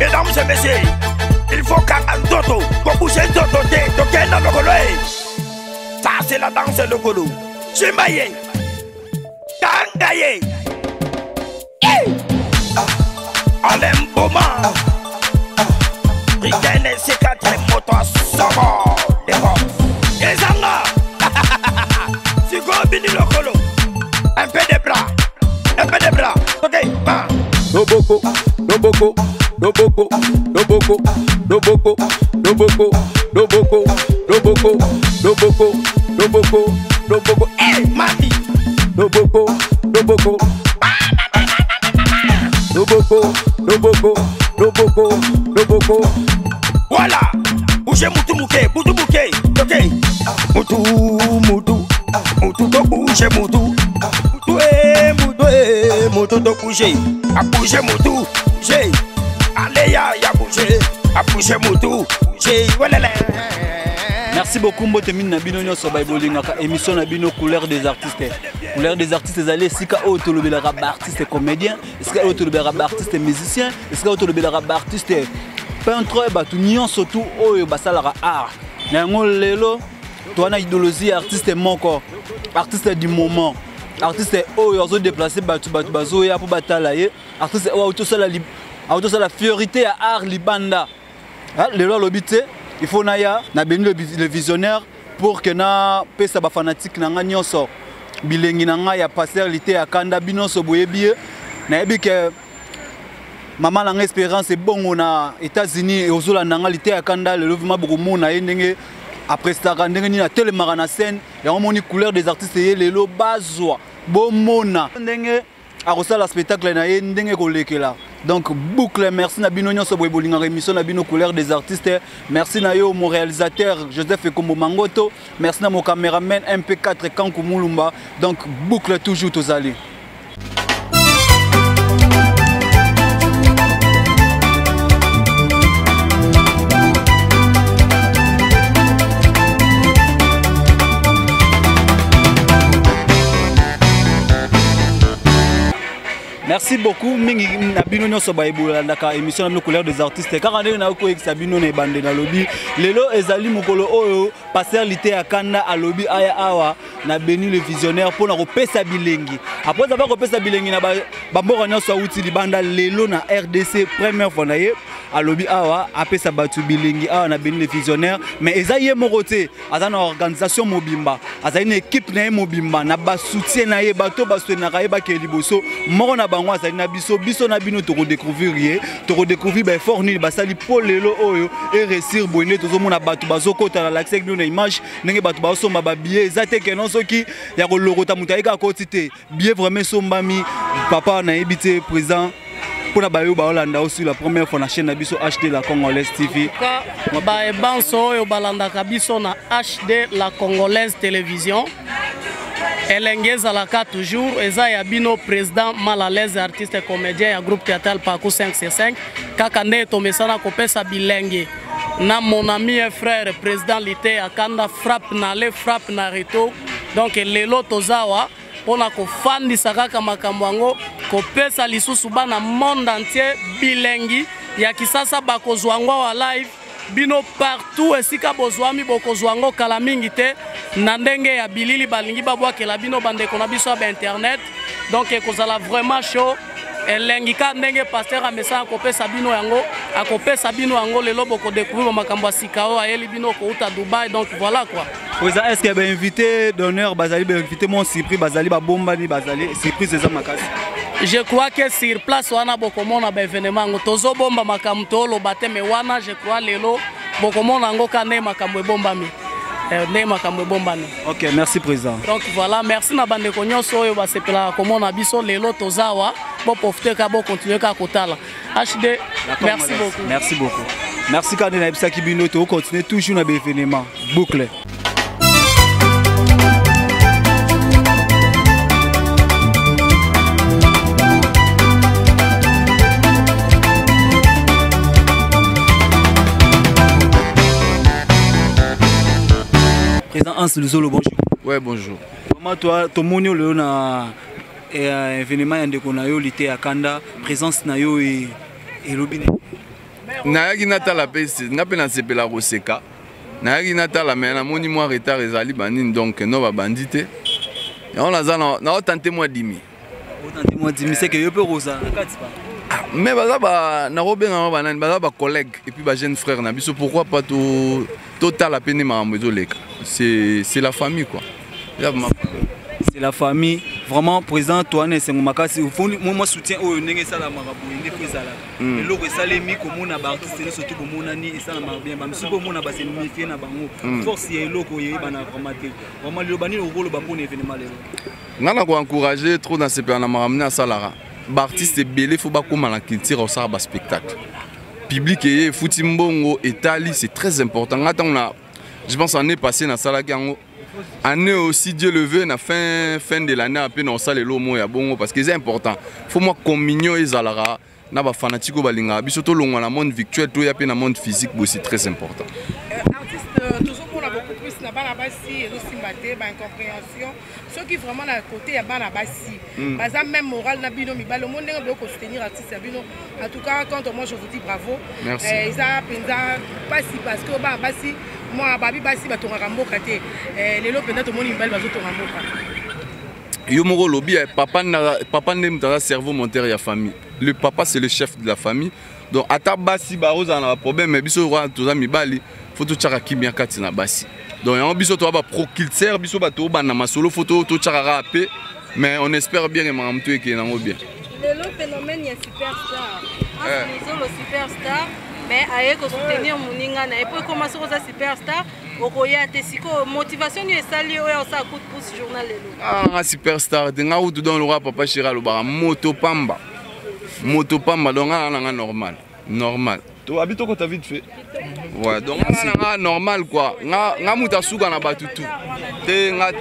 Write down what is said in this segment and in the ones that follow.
Mesdames et messieurs, il faut qu'un toto, qu'on bouge un toto, donc un homme coloé. Ça c'est la danse de Golo. Chimaye, Tangaye, Olemboma, Rigaine et ses quatre motos, Soro, les hommes, les Zanga, Sigo Bini le Golo, un peu de bras, ok, bah. Doboko, Doboko, Doboko, Doboko, Doboko, Doboko, Doboko, Doboko, Doboko, Doboko, Doboko, Mami, Doboko, Doboko, Doboko, Doboko, Doboko, Doboko. Voilà, bougez Moutou Mouké, ok. Moutou, to bouger Moutou. Moutou to bouger. A bouger Moutou, bouger. Allez ya bouger. A bouger Moutou, bouger. Voilà. Merci beaucoup Mbotemine Nabino Nyoso Baïbolingaka émission Nabino couleur des artistes. Couleur des artistes allez sika autolobela rap artiste comédien, sika autolobela rap artiste musicien, sika autolobela rap artiste peintre ba tout nyonso tout oyo basalara art. Nango lelo to na idéologie artiste moko, artiste du moment. Artiste oyo zo déplacer batu bazo ya pour batala ye, artiste auto sala fiorité à art libanda. Lelo lobité il faut naya na beni le visionnaire pour que na pesa ba fanatique na nga nyonso bilengi na nga ya passer lité ya kanda binonso boyebi na yebi que maman na espérance est bon na États-Unis et ozola na nga lité ya kanda le levement beaucoup mona ndenge après ça ndenge ni na telemara na scène ya moni couleur des artistes ye lelo bazwa bomona ndenge a la spectacle na ye ndenge kolekela. Donc boucle, merci Nabino Nyoso Bolinga émission Nabino couleur des artistes. Merci Nayo mon réalisateur Joseph Ekombo Mangoto. Merci na mon caméraman MP4 Kankou Moulumba. Donc boucle toujours tous allés. Merci beaucoup. Mingi Nabino Nyoso Baïboula ndaka émission na couleur des artistes. Car on est na ko Sabino na bande na lobby. Lelo ezali mukolo oyo passer lité ya kanda a lobby aya awa na beni le visionnaire pour na kopesa bilengi. Après avoir kopesa bilengi na ba mboko nyonso uti libanda lelo na RDC première fois na ye a lobby awa apesa batu bilengi awa na beni le visionnaire mais ezaye morote azana organisation mobimba azali une équipe na mobimba na ba soutien na ye bato baso na kayeba ke liboso moko na bango azali na biso na bino to redécouvrir ba effort ni basali pour lelo oyo et réussir bonne tozo mona bato bazokota na l'accès na image ndenge bato basomba ba billet ezate ke non soki ya ko logota mutaika kotite billet vraiment sombami papa na ebité présent pour la bayo baolanda aussi la première fois na chaîne na biso HD la Congolaise TV ba e banso yo balanda kabiso na HD la Congolaise télévision Elengeza la ka toujours eza ya bino président Malalaise artiste et comédien ya groupe théâtral Paco 5C5 kaka nde to mesana kopesa bilenge na mon ami et frère président Lité akanda frappe na le frappe na reto donc lelo tozawa pona ko fandisa kaka makambo yango kopesa lisusu bana monde entier bilengi ya kisasa bakozwangwa wa live bino partout esika bozwami bokozwango kala mingi te na ndenge ya bilili balingi babwakela bino bandeko na biso ba internet donc ekozala vraiment chaud elengi ka ndenge pasteur amesa akopesa bino yango lelo boko découvrir makambo sikao ayeli bino ko uta Dubaï donc voilà quoi. Est-ce qu'il y a invité d'honneur bazali invité mon surprise bazali ba bomba ni bazali surprise eza makasi. Je crois que sur place wana bokomona ba événement ngo tozo bomba makambo to lo bateme wana je crois lelo bokomona ngo kane makambo ebombami. Ok, merci président. Donc voilà, merci na bande konyoso oyo basepela komona biso lelo tozawa bo profiter ka bo continuer ka kotala. HD, merci beaucoup. Merci beaucoup. Merci quand na ebisa kibino to continuer toujours na événement. Boucle. Président Hans Luzolo, bonjour. Ouais, bonjour. Comment toi, ton monio le na événement yande konayo lité à Kanda, présence na yo et lobine. nayaki natala pe nga pe nasepela koseka nayaki natala me namoni mwa retard ezali banini donc no babandi te yango naza naotante mwa dimi c'est que yo pe rosa mais baza nakobenga banani baza bacollègue et puis bajeune frère na biso pourquoi pas totala pene makambo ezoleka c'est la famille quoi. C'est la famille. Vraiment, président Toine Sengomakasi, moi soutien au Nenge Sala Marabout, Nefou Sala. Le logo Salemi, comme on a baptisé, surtout comme on a ni Sala Marbien, même si on a basé Mifié na Bango, force y est loco, y est bana ramaté. Vraiment, le bani au rôle Bapon est venu mal. On a encouragé trop dans ces pays, on a ramené à Salara. L'artiste est belé, il faut pas comme à la culture au Sarba spectacle. Public et Foutimbongo, Italie, c'est très important. Je pense qu'on est passé dans Salagango. Année aussi Dieu le veut na fin de l'année à peine on sale le mot ya bongo parce que c'est important faut moi communion ezalara na ba fanatiko balinga biso to longa na monde virtuel to ya pe na monde physique c'est très important. Artiste toujours pour la beaucoup plus na bana basi et aussi maté ba incompréhension ceux qui vraiment à côté ya bana basi par exemple même moral na bino mi ba le monde ngi ko soutenir artiste bino en tout cas quand moi je vous dis bravo. Merci. Isa penza pas si parce que ba basi moi babi basi ba tonga mboka te lelo penda to moni mbali bazo tonga mboka yo moko lobi papa ndem ta cerveau moteur ya famille le papa c'est le chef de la famille donc ata basi ba roza na problème mais biso roi toza mibali faut to chaka kimia kati na basi donc on biso to ba pro culture biso ba to ba na masolo photo to chaka rapé mais on espère bien que mamto e ke nango bien lelo phénomène ya superstar ils ont le superstar mais aye ko soutenir moninga na et puis commencer aux superstar okoya te siko motivation ni esali oya sa coup de pouce journal lelo superstar de nga utu dans le rap papa Chira lo ba moto pamba donc nga normal to habito ko ta vite fait ouais donc nga normal quoi nga muta suka na batutu te nga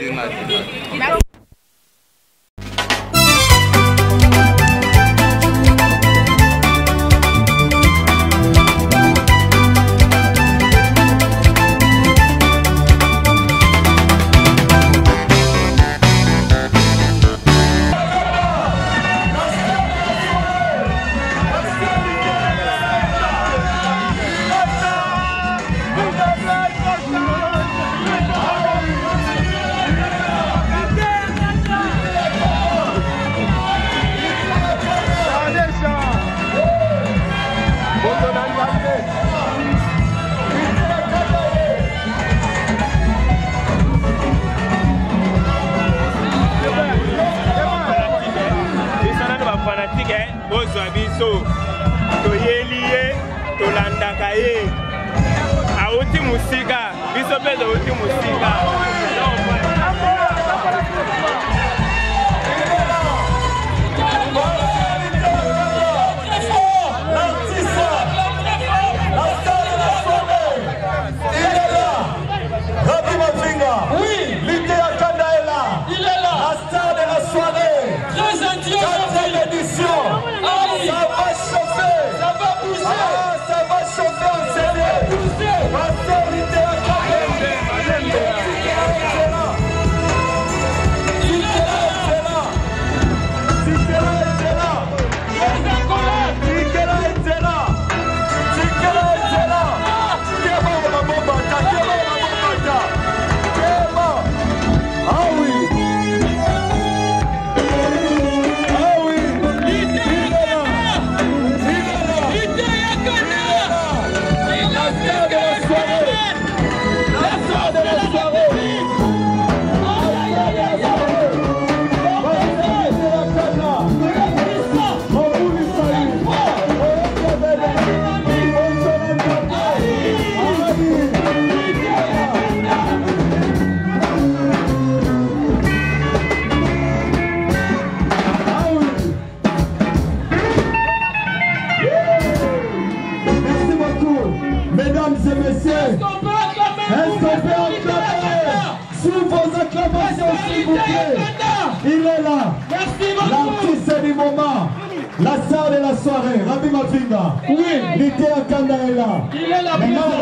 La star de la soirée, Rabi Mafinga. Oui. L'été à Kanda est là. Il est la présence.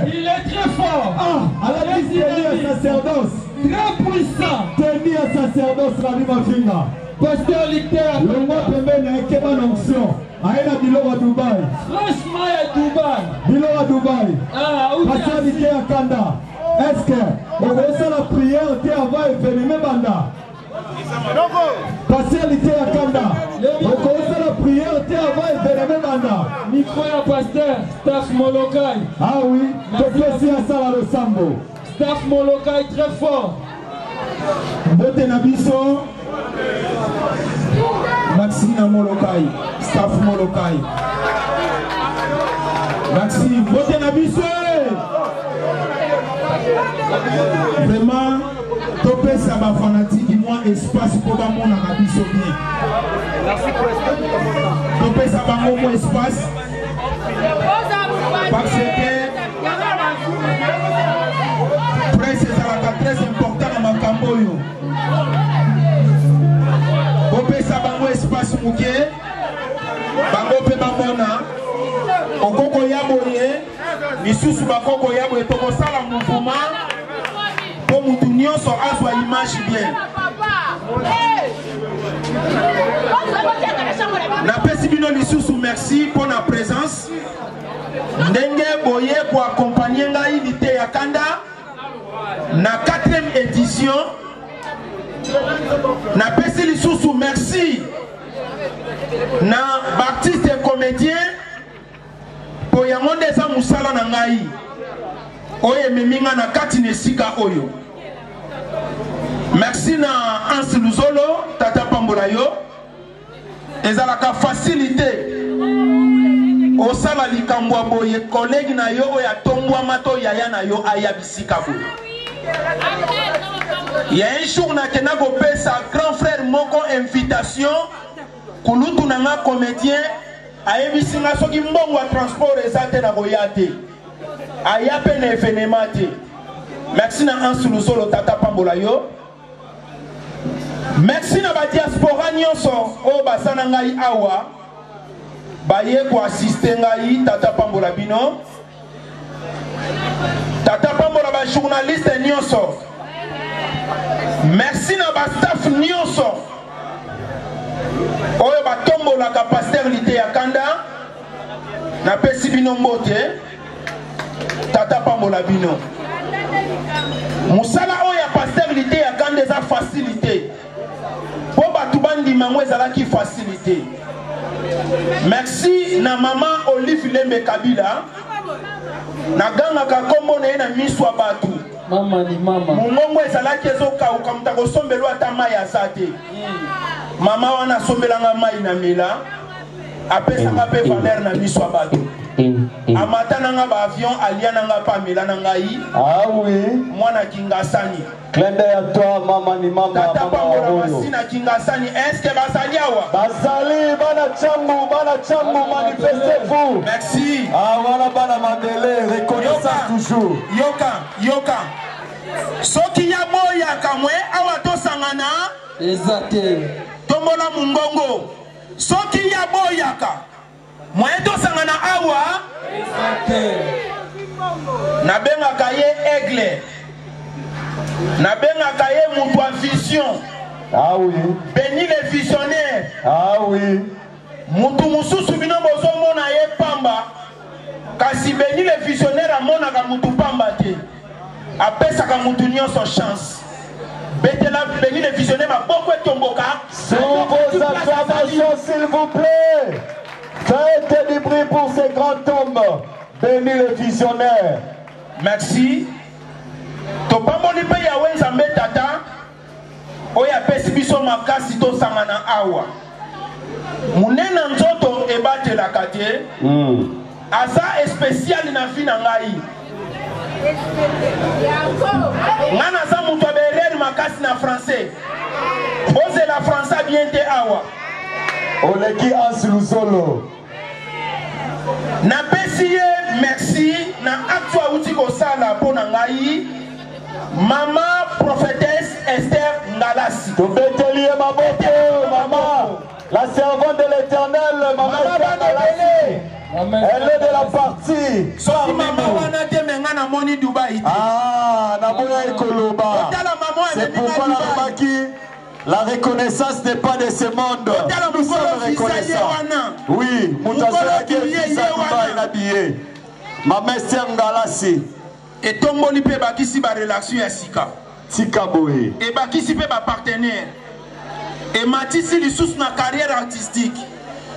Il est très fort. Ah, à la liste à sacerdoce. Très puissant. Tenu à sacerdoce, Rabi Mafinga. Pasteur Licteur. Le mois pembé n'a qu'une bonne onction. Aïna Bilo à Dubaï. Franchement, à Dubaï. Bilo à Dubaï. Ah, où Pasteur Licteur à Kanda. Est-ce que on va faire la prière avant et faire le banda? Pasteur Licteur à Kanda. On va faire la prière avant et faire le banda. Micro à pasteur. Staff Molokai. Ah oui. Tu peux aussi à ça le sambo. Staff Molokai très fort. Bote Nabiso. Maxime Molokai. Staff Molokai. Maxime. Bote Nabiso. Vraiment, topé ça va fanatique, moi espace pour ba mon Nabiso bien. Merci pour l'espace. Topé ça va mon espace. Parce que presse c'est très important dans ma camboyo. Topé ça va mon espace mouké. Bango pe mamona. Okoko yaboye. Misusu bakoko yaboye to kosala mouvement. Pour mutu nyonso azwa image bien. Napesi bino lisusu merci pour la présence. Ndenge boye pour accompagner ngai lité ya Kanda na 4e édition. Napesi lisusu merci na artiste et comédien pour yango ndeza musala na ngai. Oye meminga na kati nesika oyo. Merci na Anse Luzolo, Tata Pambola yo. Ezalaka facilité. Osala likambwa boye collègue na yo oya tombwa mato yaya na yo ayabisika boye. Il y a un jour na kena go pesa grand frère moko invitation kulutu na nga comédien ayebisinga soki mbongo wa transport ezate na koyate. Ayape na événement te. Merci na Anse Luzolo Tata Pambola yo. Merci na ba diaspora nyonso o basana ngai awa. Baye ko assister ngai Tata Pambola bino. Tata Pambola ba journaliste nyonso. Merci na ba staff nyonso. Oyo ba tombola ka pasteur lité ya Kanda. Na pesi bino mbote. Tata Pambola bino. Musala oya pasteur lité ya Kanda za facilité. Po batu bandi mangwe ezalaki facilité. Merci na maman Olive Lembe Kabila. Na ganga ka kombo na na miswa batu. Mama ni mama. Mungongo ezalaki ezoka ukamta sombelo ata mai azate. Mama wana sombelanga mai na mela. Apesa ka pe valeur na miswa batu. Amata nanga ba avion alia nanga pa mela nanga yi. Ah oui. Mwana Kingasani. Clin d'œil à toi, maman ni maman. Tata Pambola Masina Kingasani. Est-ce que basali awa? Basali, bana chambu, manifestez-vous. Merci. Ah voilà, bana mandele, reconnaissance toujours. Yoka. Soki ya boya kamwe awa to sangana. Exacté. Tombola mungongo. Soki ya boya ka. Mwe to sangana awa. Exacté. Nabenga kaye aigle. Nabenga kaye mutwa vision. Ah oui. Béni les visionnaires. Ah oui. Mutu mususu bino bozo mona ye pamba. Kasi béni les visionnaires amona ka mutu pamba te. Apesa ka mutu nyonso chance. Betela béni les visionnaires ma beaucoup tomboka. Sous vos acclamations s'il vous plaît. Faites du bruit pour ces grands hommes. Béni les visionnaires. Merci. Topamboli pe ya wenzambe tata. Oya pesi biso makasi to sangana awa. Munena nzoto ebate la kate. Asa spécial na fi na ngai. Ngana za muto berere makasi na français. Ose la français bien te awa. Oleki Anse Luzolo. Na pesi merci na actua uti ko sala po na ngai. Maman prophétesse Esther Ngalasi. Tobeteli maboko, maman. La servante de l'Éternel, maman Galassi. Elle est de la partie. Ah, Naboya Ekoloba. C'est pourquoi la Rabaki, la reconnaissance n'est pas de ce monde. Nous sommes reconnaissants. Oui, Moutazola qui est fils à habillé. Maman Esther Galassi. Et Tomboli pe bakisi ba relation ya sika. Sika boye. Et bakisi pe ba partenaire. Et matisi lisusu na carrière artistique.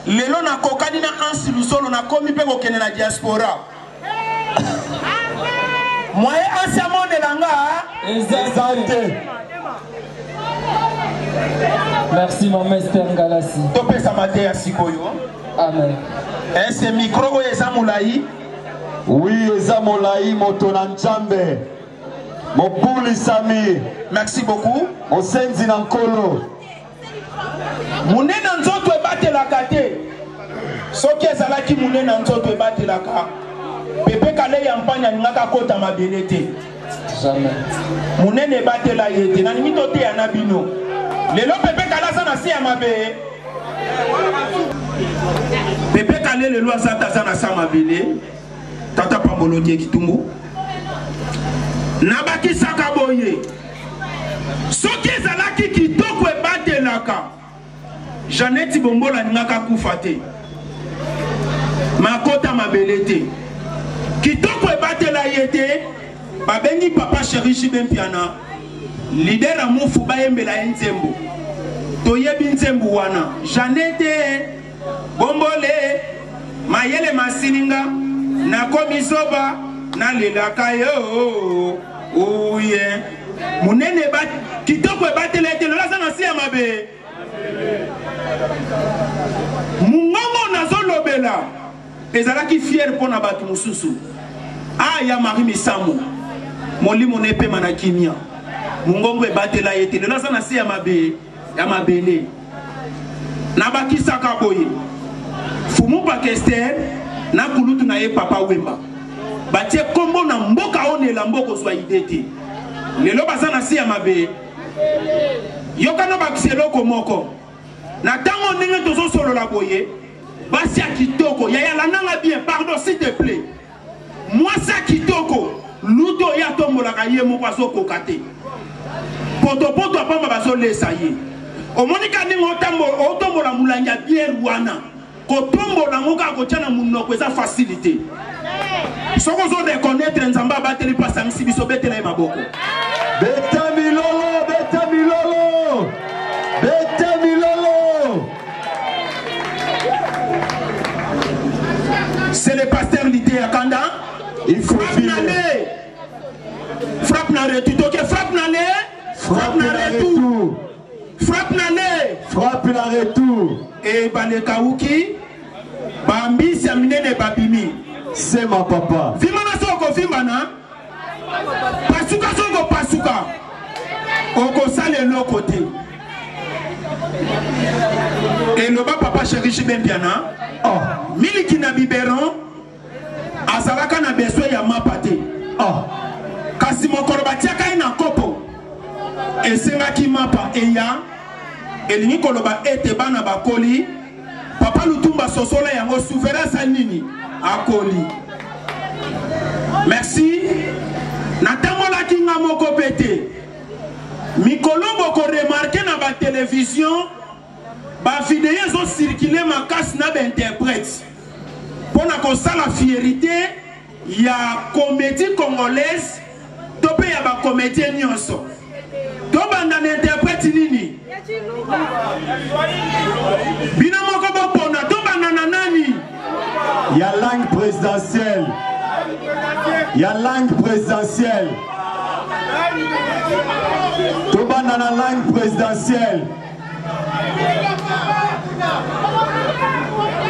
Lelo na kokani na ansi lusolo na komi pe kokene na diaspora. Moye ansi amonde langa. Exacte. Merci maman Esther Galassi. Topesa mate ya sikoyo. Amen. Et ce micro eza moulayi. Oui, eza moulayi moto na Nzambe. Mopuli Sami. Merci beaucoup. Mosenzi na nkolo. Munena nzoto ebatelaka te. Soki ezalaki munena nzoto ebatelaka. Pepe kale ya mpanya ngaka kota mabele te. Jamais. Munene ebatela ye te. Nani mito te ya nabino. Lelo pepe kala za na si ya mabe. Pepe kale lelo azata za na sa mabele. Tata Pambolo die kitungu. Nabaki saka boye. Soki ezalaki kitoko ebatelaka. Jeannette Bombola ngaka kufa te. Makota mabele te. Kitoko ebatela yete. Babengi papa chéri Chibempiana. Leader amufu bayembela nzembo. Toyebi nzembo wana. Jeannette Bombole mayele masininga na komisoba na lelaka yo. Ouye. Munene bat kitoko ebatela yete lola sana si amabe. Mungongo nazolobela ezalaki fier pona batu mususu. Ah ya Marie Misamu molimo nepe manakimia mungongo ebatela yete lelo sana si ya mabele na bakisaka boye fumu pakester na kulutu na ye papa wemba batie kombo na mboka onela mboko swa idete lelo basana si ya mabe yokana bakiseloko moko na tango ndenge tozo solo la boye basi ya kitoko ya nanga bien pardon s'il te plaît moi ça kitoko luto ya tombola ka ye moko azoko kate poto apamba baso lesa ye omonika ningo otombola mulanja bière wana ko tombola ngoka ko tana munoko eza facilité soko zo reconnaître nzamba bateli pasangisi biso betela maboko Beta Milolo, Beta Milolo, Beta Milolo. C'est le pasteur Lidé Akanda. Il faut frappe na retour. Frappe na le. Frappe na retour. Frappe na le. Frappe na retour. Et Balekauki. Bambi Siamine Babimi. C'est ma papa. Vimana soko vimana. Pasuka soko pasuka. Oko sale l'autre côté. Et le bas papa chéri Chibempiana. Oh. Miliki na biberon. Azalaka na besoin ya mapate. Oh. Kasi mokorobatia kai na kopo. Esenga ki mapa eya. Elingi koloba ete bana bakoli. Papa Lutumba sosola yango souverain sanini. Akoli. Merci. Natamola kinga moko pete. Mikolombo ko remarqué na ba télévision. Ba vidéos ont circulé ma casse na ba interprète. Pour la fierté, il y a comédie congolaise, il y a ba comédien nyonso. Toba na interprète nini. Bina moko bo pona toba na nani. Il y a langue présidentielle. Il y a langue présidentielle. Toba na langue présidentielle.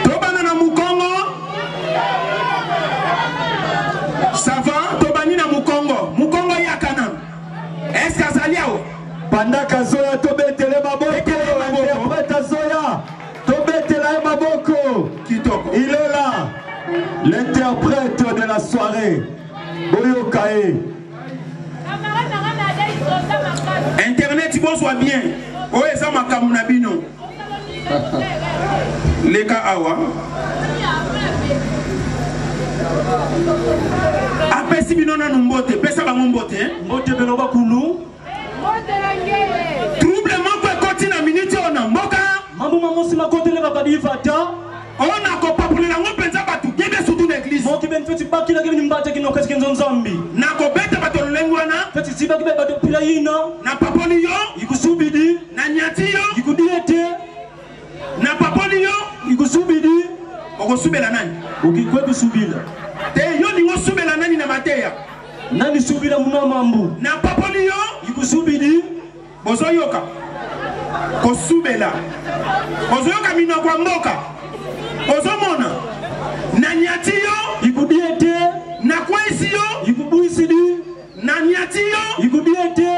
Toba na Mukongo. Ça va? Toba ni na Mukongo. Mukongo yakana. Est-ce que ça liao? Pandaka Zoya tobetele maboko. Interprète Zoya. Tobetele maboko. Il est là. L'interprète de la soirée. Boyo Kae. Internet, il soit bien. Oh, ça m'a kamunabino. leka awa apesi bino nanu mbote pesa bango mbote mbote bino bakulu trouble moko ekoti na miniti oyo na mboka mambo mamosi makoteleka badivata ona kopapulela ngo mpenza bato gebe sutu na eglise moki ben feti bakila gebe nimbate kinokati kinzo nzambi na kobeta bato lolenge wana feti siba gebe bato pila yino na papoli yo ikusubidi na nyati yo ikudiete na papoli yo ikusubidi okosubela nani ukikwe kusubila te yo ningo subela nani na mateya nani subila muna mambu na papoli yo ikusubidi bozoyoka kosubela bozoyoka minoko mboka ozomona na nyati yo ikudiete na kwesi yo ikubuisidi na nyati yo ikudiete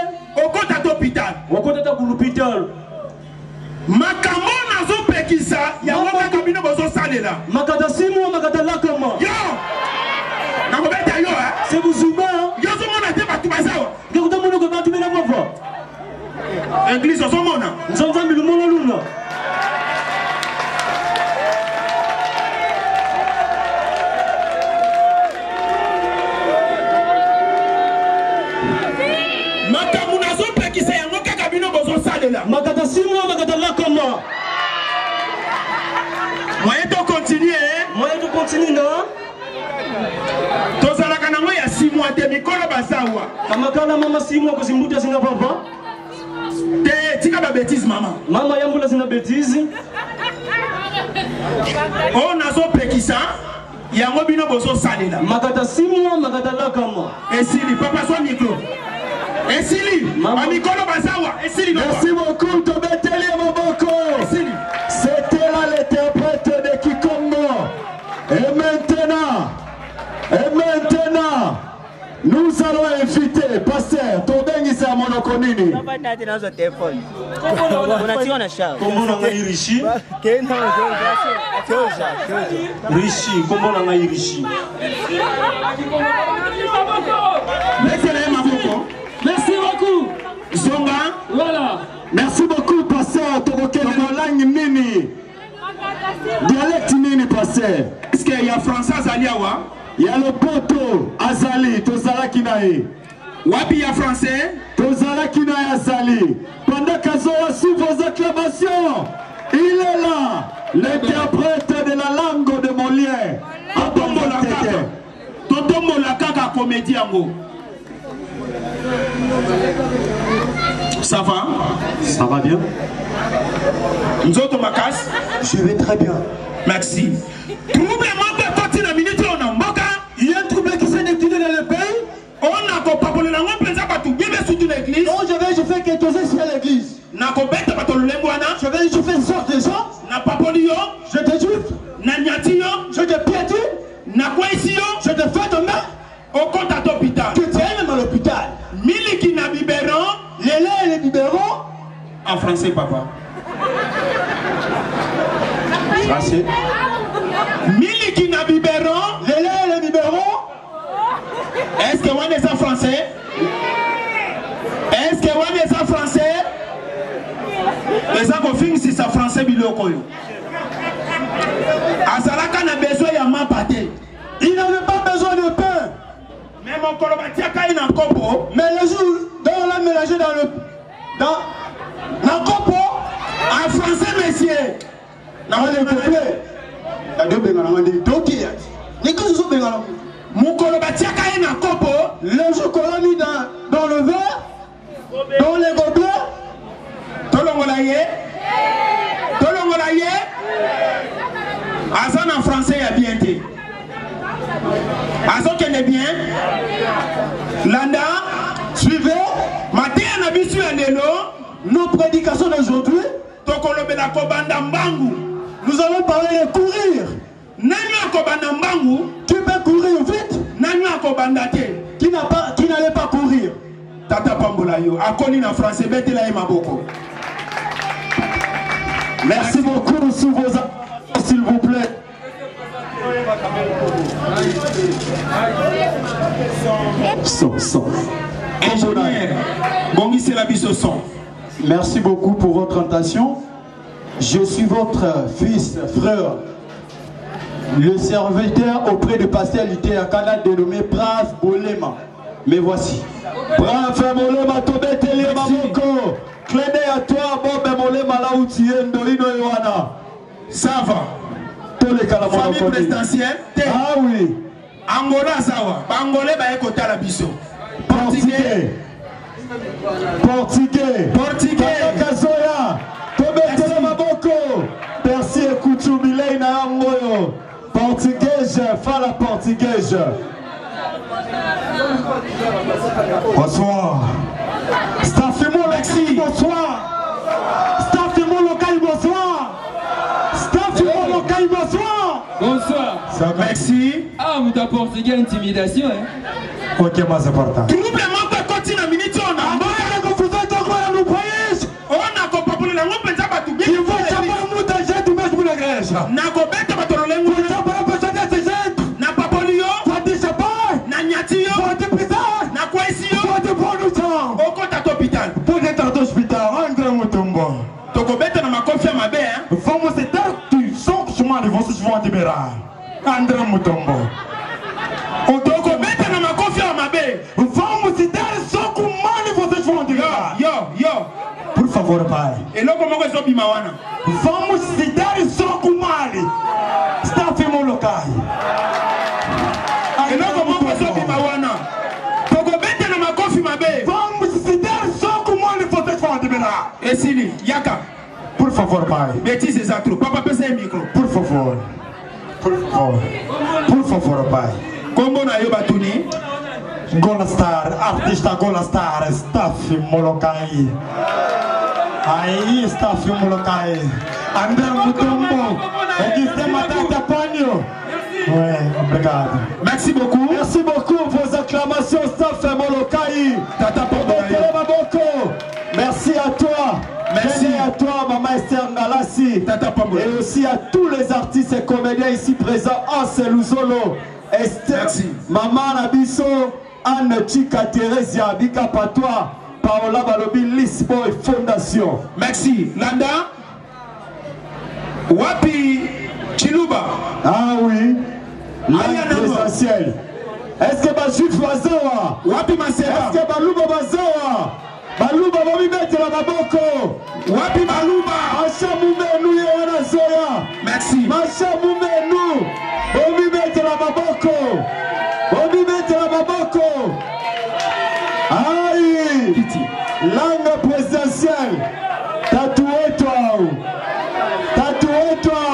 okota to hospital okota ku hospital makambo nazopekisa yango kaka bino bozosalela makata simu makata lakama yo nakobeta yo c'est buzuba yo ozomona te bato bazawa ngekutamona ko bato bena mova église ozomona nzonzambi lumona luna makambo nazopekisa yango kaka bino bozosalela makata simu makata lakama moyen to continue na tozalaka nango ya 6 mois te mikolo bazawa kamakala mama 6 mois kozimbuta zinga papa te tika ba bêtise mama yambula zina bêtise o nazopekisa yango bino bozosalela makata 6 mois makata lakama esili papa so micro esili amikolo bazawa esili no merci beaucoup tobeteli ya maboko esili c'était là l'interprète de Kikongo et maintenant nous allons inviter pasteur tobengisa monoko nini rishi kombola ngai rishi merci beaucoup zonga voilà merci beaucoup pasteur tokokende langue nini dialecte nini pasteur est-ce qu'il y a français azali awa ya lopoto azali tozalaki na ye wapi ya français tozalaki na ye azali pendant kazoa sous vos acclamations il est là l'interprète de la langue de Molière totombola kaka comédie yango ça va bien nzoto makasi je vais très bien merci trouble moko koti na minute on a mboka il y a un trouble qui s'est décliné dans le pays on a kopapolela ngo penza batu biebe surtout l'église non je fais quelque chose ici à l'église na kobeta bato lolembo wana je fais une sorte de gens na papoli yo je te juge na nyati yo je te piétine na kwesi yo je te fais de main au compte à l'hôpital que tu es même à l'hôpital miliki na biberon les laits et les biberons en français papa français miliki na biberon les laits et les biberons est-ce que on est en français est-ce que on est en français les enfants si ça français biloko yo azalaka na besoin ya mapate il n'avait pas besoin de pain mais mon kolobatiaka ina kopo mais le jour dont on l'a mélangé dans kopo en français monsieur na le couplet la deux bengala ngandi dokia ni que zo bengala mukolo batiaka ina kopo le jour qu'on l'a mis dans le verre dans les gobelets tolongola ye azan en français ya bien te azokende bien landa suivez mateya na biso ya lelo nos prédications d'aujourd'hui tokolobela kobanda mbangu nous allons parler de courir nani akobanda mbangu tu peux courir vite nani akobanda te qui n'allait pas courir tata pambola yo akoni na français betela ye maboko merci beaucoup sous vos s'il vous plaît son ingénieur bongisela biso son merci beaucoup pour votre attention Je suis votre fils, frère, le serviteur auprès de pasteur Luther Canada dénommé Brave Bolema. Mais voici. Brave Bolema, Tobé Télé Mamoko. Cléné à toi, Bob Bolema, là où tu es, Ndolino Yohana. Ça va. Tous les calamars. Famille présidentielle. Ah oui. Angola, ça va. Angolais, bah, écoutez la biso. Portugais. Portugais. Portugais. Kazoya. Tobé Télé Mamoko. Percy Koutoumile na Angoyo. Portugaise, fala portugaise. Bonsoir. Staffimo Lexi, bonsoir. Staffimo local, bonsoir. Staffimo local, bonsoir. Bonsoir. Ça merci. Ah, vous t'as portugais intimidation, hein? Ok, moi c'est important. Trouble manque continue à minute on a. On a confusé ton quoi dans nos pays. On a compris la montre pensa pas tout bien. Il faut savoir où t'as jeté tout mais pour la Grèce. Na go beta ba tolo lengu. Tu as pas besoin de ces jetes. Na papolio. Toi des chapas. Na nyatio. Toi des pisards. Na kwaisio. Toi des bonutants. Au compte à l'hôpital. Pour être à l'hôpital, André Mutombo. To go beta na ma confia ma be hein. Vamos tentar tu só que chamar de vocês vão liberar. André Mutombo. O to go beta na ma confia ma be. Vamos tentar só que mal vocês vão liberar. Yo. Por favor, pai. E logo mo go so bi mawana. Vamos tentar só que mal. Está firme local. E logo mo go so bi mawana. To go beta na ma confia ma be. Vamos tentar só que mal vocês vão liberar. E sili, yaka. Por favor, pai. Bêtise exato. Papa pesa o micro. Por favor. Por favor. Por favor, pai. Como na yo batuni? Golastar, artista Golastar, staff Molokai. Aí, staff Molokai. André Mutombo. Augustin Matata Pagno. Ouais, obrigado. Merci beaucoup. Merci beaucoup. Vos acclamations, staff Molokai. Tata Maboko. Merci à toi. Merci à toi, Maman Esther Ngalassi. Et aussi à tous les artistes et comédiens ici présents. Anse Luzolo, Esther, Maman Nabiso, Anne Chika, Thérèse Bika Patois, Paola Balobi, Lisboy Fondation. Merci. Landa, Wapi Chiluba. Ah oui, l'essentiel. Est-ce que Bajif Bazawa? Wapi Masera? Est-ce que Baluba Bazawa? Baluba Bobi Bete la Maboko. Wapi Baluba? Macha Moumenu Yewana Zoya. Merci. Macha Moumenu. Bobi Bete la Maboko. Bobi Bete la Maboko. Aïe. Langue présidentielle. Tatoué toi. Tatoué toi.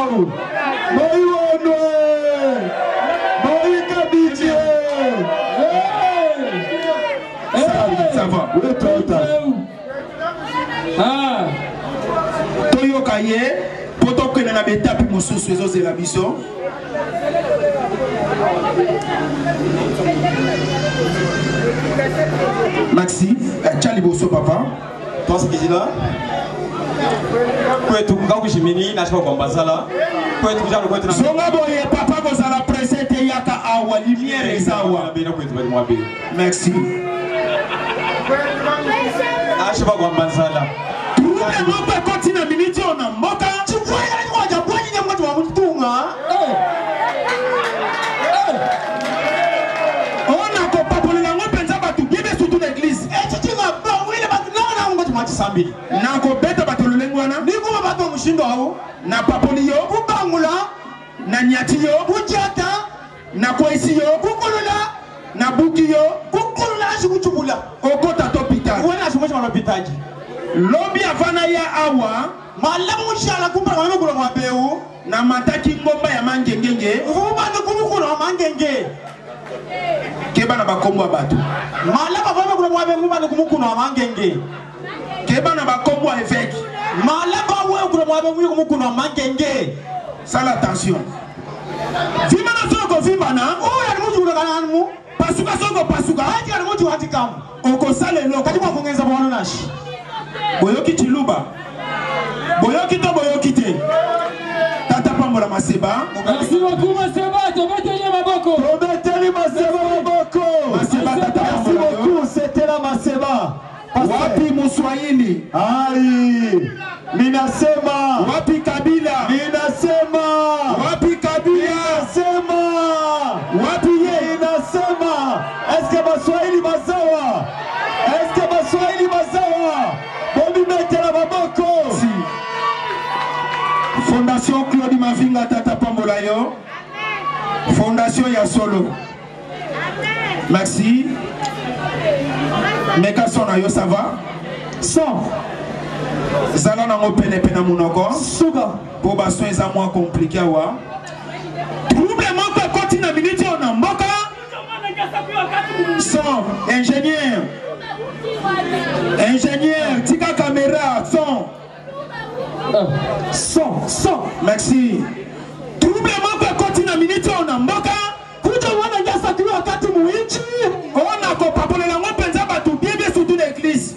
Moïonwe. Moï Kabidje. Ça va. Oui, toi. Ah. Toyo Kaye, poto que na beta pi mosusu ezo la biso. Maxi, Charlie Bosso papa. Toi ce qui est là. Kwetu ngaku shimini na shaka kwa mbazala. Kwetu jalo kwetu na. Zonga boye papa bozala presente yaka awa lumière ezawa. Merci. Ashaba kwa mbazala. Trouble mope continue minute on a moka. Tu vois il y a quoi bois ni mwa tu mutunga. On a ko papolela ngopenza batu bibe surtout l'église. Tu vas pas oui le batu na ngoti mwa sambi. Na ko beta batu lengwana. Ni ko batu mushindo hao. Na papoliyo kubangula na nyatiyo kujata na kwaisiyo kukulula na bukiyo kukulula ashikuchubula okota topital wena ashikuchwa lopitaji lobi afana ya awa malamu mshala kumpala kwa mkula mwabeu na mataki ngomba ya mangengenge ufubande kumukula wa mangenge keba na bakombo abatu malaba kwa mkula mwabeu mbande kumukula wa mangenge keba na bakombo wa évêque malaba wewe kula mwabeu kumukula wa mangenge. Sala attention. Vima na soko vima na. Oh ya ni mtu kana anu. Pasuka soko pasuka. Haji ya ni mtu hatikam. Oko sale lo kati kwa kuongeza bwana nashi. Boyoki Chiluba. Boyoki to boyoki te. Tata pambola Maseba. Merci beaucoup Maseba, tobateli maboko. Tobateli Maseba maboko. Maseba tata merci beaucoup, c'était la Maseba. Wapi Muswahili. Aïe. Minasema. Wapi Kabila. Minasema. Wapi Kabila. Minasema. Wapi ye. Minasema. Est-ce que Baswahili bazawa? Est-ce que Baswahili bazawa? Bobi mete la baboko. Si. Fondation Claude Mavinga Tata Pambola yo. Fondation Yasolo. Merci. Meka sona yo, ça va? Sans. Zala na ngopene pena munoko. Suga. Pour baso eza moins compliqué wa. Trouble moko koti na minute on mboka. Son ingénieur. Ingénieur, tika caméra, son. Son. Merci. Trouble moko koti na minute on mboka. Kuja wana nyasa kiwa wakati muinchi. Ona ko papolela ngopenza batu bien surtout l'église.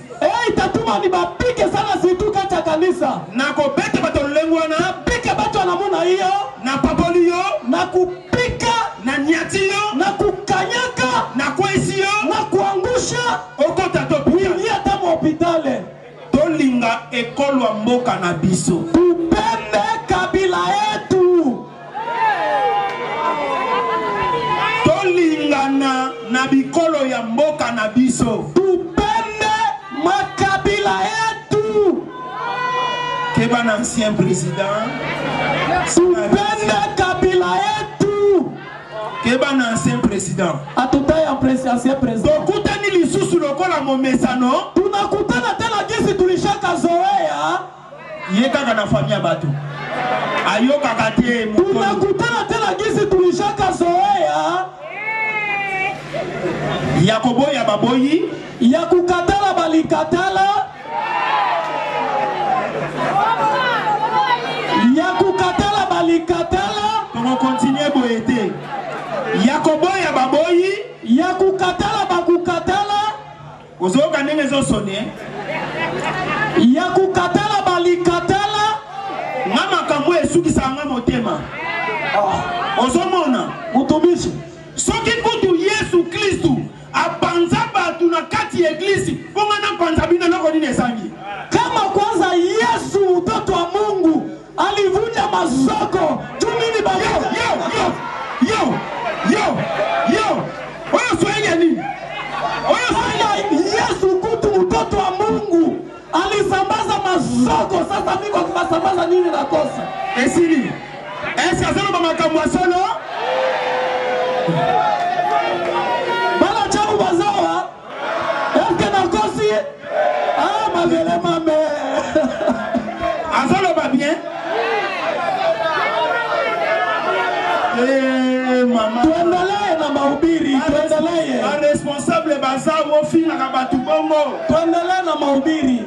Itatuma ni bapike sana zitu kacha kanisa. Na ko bete bato lengwa na pike bato anamuna hiyo. Na papoli yo. Na kupika. Na nyati yo. Na kukanyaka. Na kwesi yo. Na kuangusha. Okota topi. Ni hata mhopitale. Tolinga ekolo wa mboka na biso. Tupende kabila yetu. Tolingana na bikolo ya mboka na biso. Tupende makabila yetu. Keba na ancien président. Tupende kabila yetu. Keba na ancien président. Atutaya ancien président. Tokutani lisusu lokola momesano. Tunakutana tena jinsi tulishaka zoea. Yeka na familia batu. Ayoka kate mukolo. Tunakutana tena jinsi tulishaka zoea. Yakobo ya baboyi. Ya kukatala balikatala. Ya kukatala balikatala. On continue boyete. Yakobo ya baboyi. Ya kukatala bakukatala. Ozoka nenge zo sonne. Ya kukatala balikatala. Ngama kamwe esuki sanga motema. Ozomona. Mutumishi. Soki kutu Yesu Kristu apanza batu na kati eglisi ponga na panza bina loko nini esangi. Kama kwanza Yesu mtoto wa Mungu alivunja mazoko tumini baba. Yo. Oyo swenya nini? Oyo swenya Yesu kutu mtoto wa Mungu alisambaza mazoko, sasa mimi kwa kusambaza nini nakosa? Esili. Esa zalo ba makamwa solo. Bala chau bazawa. Eske nakosi? Mavele mame. Azalo ba bien. Mama. Tuendelee na mahubiri, tuendelee. Na responsable bazawo fina ka batu bongo. Tuendelee na mahubiri.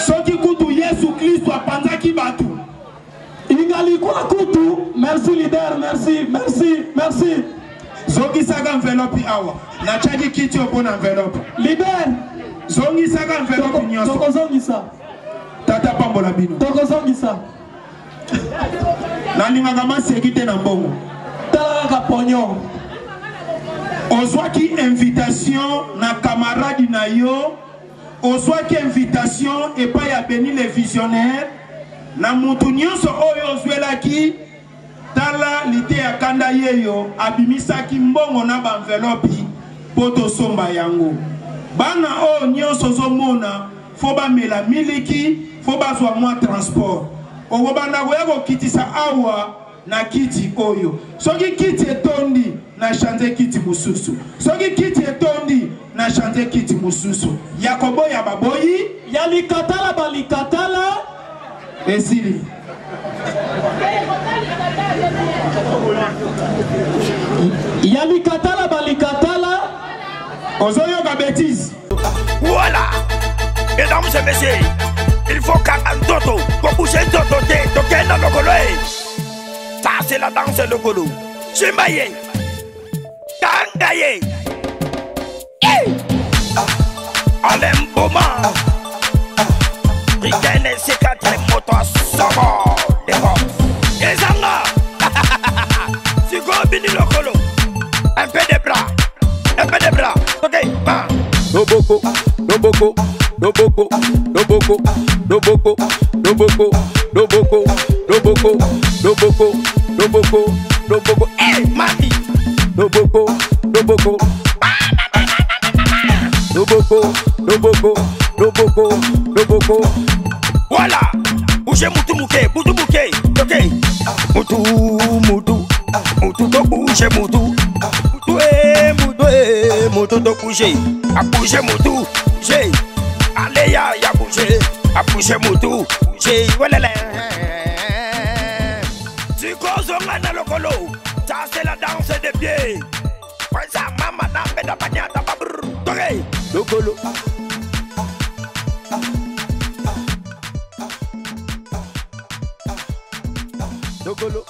Soki kutu Yesu Kristo apanzaki batu. Ingalikuwa kutu. Merci leader, merci. Zongi saga envelope awa. Na chaji kiti opo na envelope. Leader. Zongi saga envelope nyoso. Toko zongi sa. Tata Pambola bino. Toko zongi sa. Na linga masekite na mbongo. Tala kaponyo. Ozwaki invitation na camarade na yo. Ozwaki invitation et pas ya béni les visionnaires. Na mutu nyonso oyo ozwelaki tala lite ya kanda yeyo abimisaki mbongo na ba envelope poto somba yango. Bana o nyonso zomona fo ba mela miliki fo ba zwa mwa transport. Ogo banda ko kitisa awa na kiti oyo. Soki kiti etondi na chanze kiti mususu. Soki kiti etondi na chanze kiti mususu. Yakobo ya baboyi yalikatala balikatala. Esili. Yalikatala balikatala. Ozoyo ka bêtise. Voilà. Mesdames et messieurs, il faut qu'un toto, pour bouger toto, toquer dans le colo. Ça c'est la danse de colo. Chimbaye. Tangaye. Alem Boma. Rigaine c'est quatre motos sabo. Les Zanga. Si go bini le colo. Un peu de bras. Ok, bah. Loboko, Loboko, Loboko, Loboko, Loboko, Loboko, Loboko, Loboko, Loboko, Loboko, hey, mami. Loboko, Loboko, Loboko, Loboko, Loboko, Loboko. Voilà. Bougez Moutou Mouké, Moutou Mouké. Ok. Moutou, Moutou, Moutou to bouger Moutou. Moutou to bouger. A bouger Moutou, bouger. Allez ya bouger. A bouger Moutou, bouger. Voilà là. Tu causes un lokolo. Ça c'est la danse des pieds. Ouais ça maman n'a pas de bagnata babrr. Ok. Lokolo. Logolo,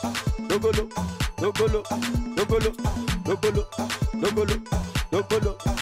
logolo, logolo, logolo, logolo, logolo, logolo.